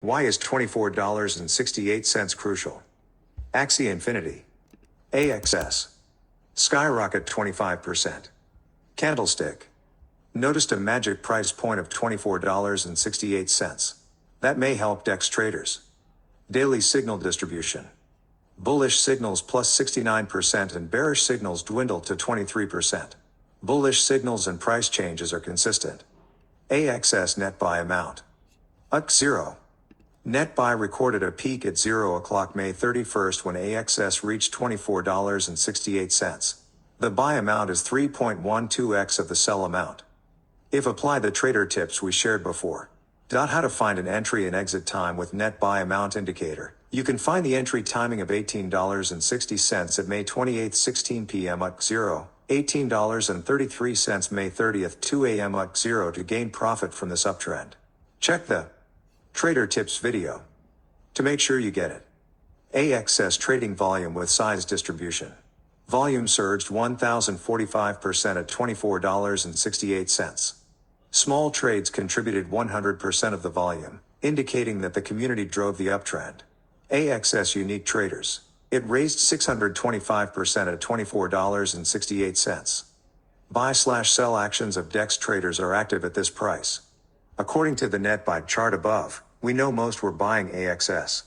Why is $24.68 crucial? Axie Infinity. AXS. Skyrocket 25%. Candlestick. Noticed a magic price point of $24.68. That may help DEX traders. Daily signal distribution. Bullish signals plus 69% and bearish signals dwindle to 23%. Bullish signals and price changes are consistent. AXS net buy amount. UC 0. Net buy recorded a peak at 0 o'clock May 31st when AXS reached $24.68. The buy amount is 3.12x of the sell amount. If apply the trader tips we shared before. How to find an entry and exit time with net buy amount indicator. You can find the entry timing of $18.60 at May 28th 16 p.m. UC 0, $18.33 May 30th 2 a.m. UC 0 to gain profit from this uptrend. Check the Trader Tips video to make sure you get it. AXS trading volume with size distribution. Volume surged 1,045% at $24.68. Small trades contributed 100% of the volume, indicating that the community drove the uptrend. AXS unique traders. It raised 625% at $24.68. Buy/sell actions of DEX traders are active at this price. According to the net buy chart above, we know most were buying AXS.